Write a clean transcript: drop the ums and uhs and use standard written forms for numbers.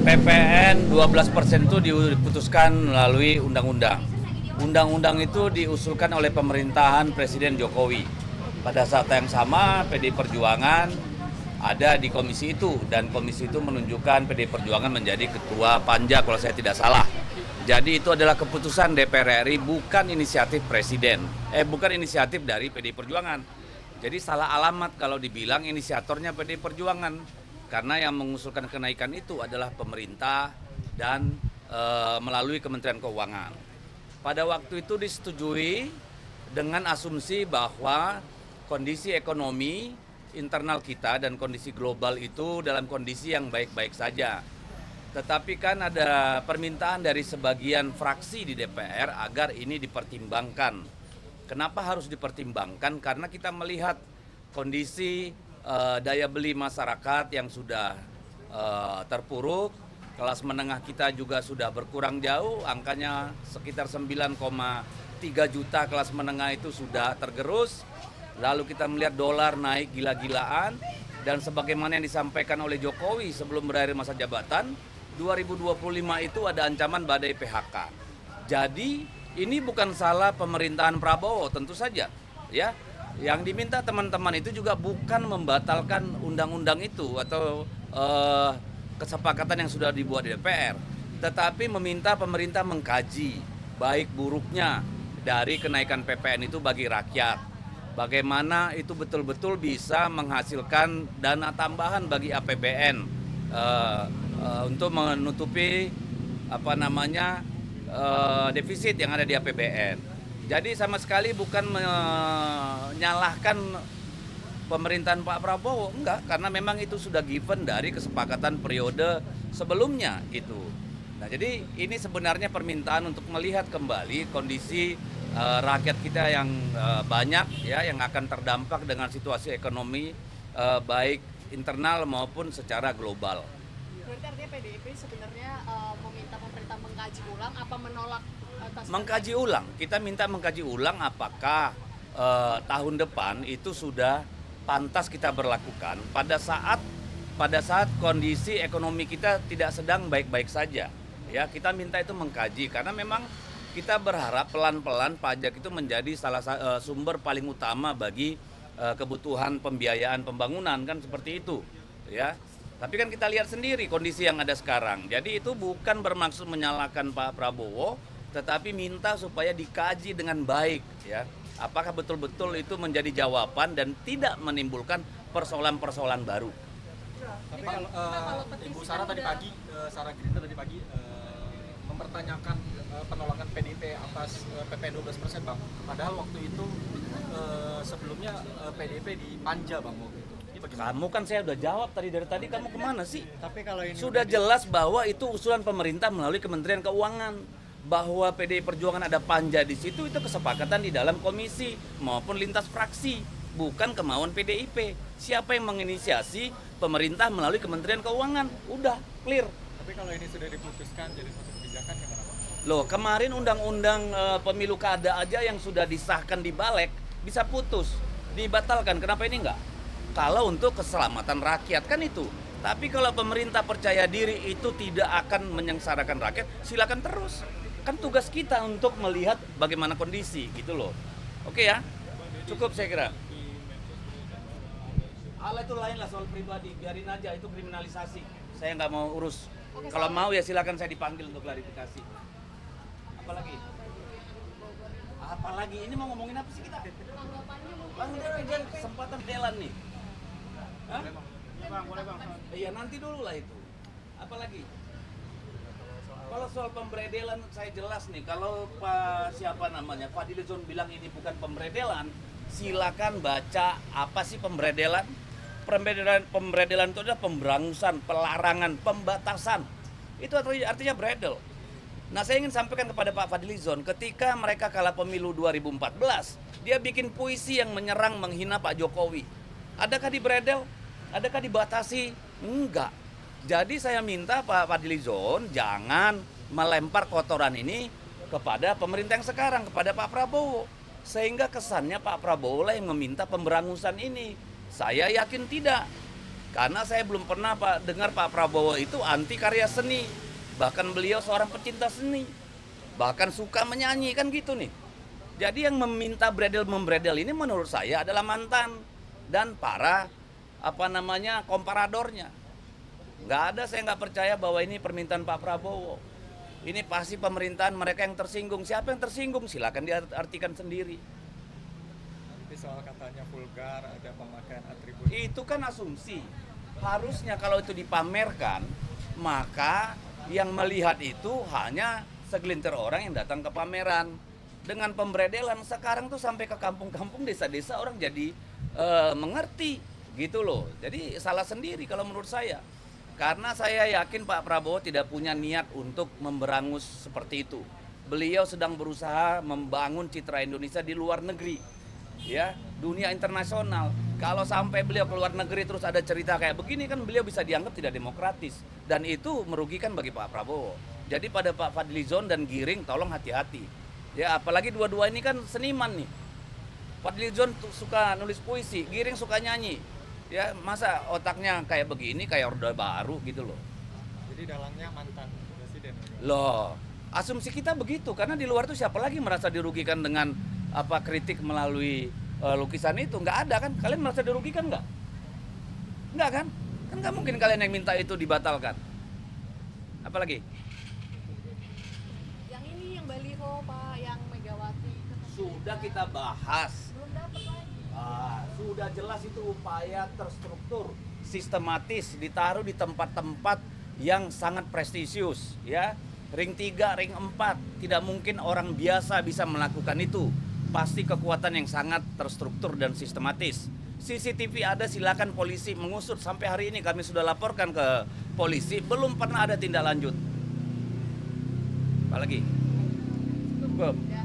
PPN 12% itu diputuskan melalui undang-undang. Undang-undang itu diusulkan oleh pemerintahan Presiden Jokowi. Pada saat yang sama PDI Perjuangan ada di komisi itu dan komisi itu menunjukkan PDI Perjuangan menjadi ketua panja kalau saya tidak salah. Jadi itu adalah keputusan DPR RI, bukan inisiatif Presiden. Bukan inisiatif dari PDI Perjuangan. Jadi salah alamat kalau dibilang inisiatornya PDI Perjuangan. Karena yang mengusulkan kenaikan itu adalah pemerintah dan melalui Kementerian Keuangan. Pada waktu itu disetujui dengan asumsi bahwa kondisi ekonomi internal kita dan kondisi global itu dalam kondisi yang baik-baik saja. Tetapi kan ada permintaan dari sebagian fraksi di DPR agar ini dipertimbangkan. Kenapa harus dipertimbangkan? Karena kita melihat kondisi daya beli masyarakat yang sudah terpuruk, kelas menengah kita juga sudah berkurang jauh, angkanya sekitar 9,3 juta kelas menengah itu sudah tergerus. Lalu kita melihat dolar naik gila-gilaan, dan sebagaimana yang disampaikan oleh Jokowi sebelum berakhir masa jabatan, 2025 itu ada ancaman badai PHK. Jadi ini bukan salah pemerintahan Prabowo, tentu saja, ya. Yang diminta teman-teman itu juga bukan membatalkan undang-undang itu atau kesepakatan yang sudah dibuat di DPR, tetapi meminta pemerintah mengkaji baik buruknya dari kenaikan PPN itu bagi rakyat. Bagaimana itu betul-betul bisa menghasilkan dana tambahan bagi APBN untuk menutupi defisit yang ada di APBN. Jadi sama sekali bukan menyalahkan pemerintahan Pak Prabowo, enggak, karena memang itu sudah given dari kesepakatan periode sebelumnya itu. Nah, jadi ini sebenarnya permintaan untuk melihat kembali kondisi rakyat kita yang banyak ya yang akan terdampak dengan situasi ekonomi baik internal maupun secara global. Berarti artinya PDIP sebenarnya meminta pemerintah mengkaji ulang apa menolak? Mengkaji ulang, kita minta mengkaji ulang apakah tahun depan itu sudah pantas kita berlakukan pada saat kondisi ekonomi kita tidak sedang baik-baik saja. Ya, kita minta itu mengkaji karena memang kita berharap pelan-pelan pajak itu menjadi salah sumber paling utama bagi kebutuhan pembiayaan pembangunan, kan seperti itu, ya. Tapi kan kita lihat sendiri kondisi yang ada sekarang. Jadi itu bukan bermaksud menyalahkan Pak Prabowo, tetapi minta supaya dikaji dengan baik, ya. Apakah betul-betul itu menjadi jawaban dan tidak menimbulkan persoalan-persoalan baru. Tapi kalau Ibu Sarah tadi pagi, Sarah Gerindra tadi pagi mempertanyakan penolakan PDIP atas PPN 12%, Bang. Padahal waktu itu sebelumnya PDIP dipanja, Bang. Kamu kan saya udah jawab dari tadi kamu kemana sih? Tapi kalau ini sudah jelas bahwa itu usulan pemerintah melalui Kementerian Keuangan, bahwa PDI Perjuangan ada panja di situ, itu kesepakatan di dalam komisi maupun lintas fraksi, bukan kemauan PDIP. Siapa yang menginisiasi? Pemerintah melalui Kementerian Keuangan. Udah clear. Tapi kalau ini sudah diputuskan jadi suatu kebijakan gimana, Pak? Loh, kemarin undang-undang pemilu kada aja yang sudah disahkan di Balek bisa putus, dibatalkan. Kenapa ini enggak? Kalau untuk keselamatan rakyat kan itu. Tapi kalau pemerintah percaya diri itu tidak akan menyengsarakan rakyat, silakan terus. Kan tugas kita untuk melihat bagaimana kondisi gitu loh. Oke ya, cukup saya kira. Hal itu lain lah soal pribadi, biarin aja itu kriminalisasi. Saya nggak mau urus. Kalau mau ya silakan saya dipanggil untuk klarifikasi. Apalagi? Apalagi? Ini mau ngomongin apa sih kita? Bang, udah kesempatan jalan nih. Hah? Bang, boleh Bang. Iya nanti dulu lah itu. Apalagi? Kalau soal pemberedelan saya jelas nih. Kalau Pak Fadlizon bilang ini bukan pemberedelan, silakan baca apa sih pemberedelan. Pemberedelan itu adalah pemberangusan, pelarangan, pembatasan. Itu artinya beredel. Nah, saya ingin sampaikan kepada Pak Fadlizon, ketika mereka kalah pemilu 2014, dia bikin puisi yang menyerang, menghina Pak Jokowi. Adakah diberedel? Adakah dibatasi? Enggak. Jadi saya minta Pak Fadlizon jangan melempar kotoran ini kepada pemerintah yang sekarang, kepada Pak Prabowo. Sehingga kesannya Pak Prabowo lah yang meminta pemberangusan ini. Saya yakin tidak. Karena saya belum pernah dengar Pak Prabowo itu anti karya seni. Bahkan beliau seorang pecinta seni. Bahkan suka menyanyi, kan gitu nih. Jadi yang meminta membredel ini menurut saya adalah mantan dan para komparadornya. Nggak ada, saya nggak percaya bahwa ini permintaan Pak Prabowo. Ini pasti pemerintahan mereka yang tersinggung. Siapa yang tersinggung? Silakan diartikan sendiri. Nanti soal katanya vulgar, ada pemakaian atribut. Itu kan asumsi. Harusnya kalau itu dipamerkan, maka yang melihat itu hanya segelintir orang yang datang ke pameran. Dengan pembredelan sekarang tuh sampai ke kampung-kampung, desa-desa orang jadi mengerti gitu loh. Jadi salah sendiri kalau menurut saya. Karena saya yakin Pak Prabowo tidak punya niat untuk memberangus seperti itu. Beliau sedang berusaha membangun citra Indonesia di luar negeri. Ya, dunia internasional. Kalau sampai beliau ke luar negeri terus ada cerita kayak begini, kan beliau bisa dianggap tidak demokratis. Dan itu merugikan bagi Pak Prabowo. Jadi pada Pak Fadlizon dan Giring tolong hati-hati. Ya, apalagi dua-dua ini kan seniman nih. Fadlizon suka nulis puisi, Giring suka nyanyi. Ya, masa otaknya kayak begini, kayak Orde Baru gitu loh. Jadi dalangnya mantan presiden. Loh, asumsi kita begitu, karena di luar tuh siapa lagi merasa dirugikan dengan kritik melalui lukisan itu? Nggak ada kan? Kalian merasa dirugikan nggak? Nggak kan? Kan nggak mungkin kalian yang minta itu dibatalkan. Apalagi? Yang ini yang baliho Pak, yang Megawati. Sudah kita bahas. Belum dapat lagi. Sudah jelas itu upaya terstruktur, sistematis, ditaruh di tempat-tempat yang sangat prestisius, ya. Ring 3, ring 4, tidak mungkin orang biasa bisa melakukan itu. Pasti kekuatan yang sangat terstruktur dan sistematis. CCTV ada, silakan polisi mengusut. Sampai hari ini kami sudah laporkan ke polisi, belum pernah ada tindak lanjut. Apalagi? Cukup. Ya.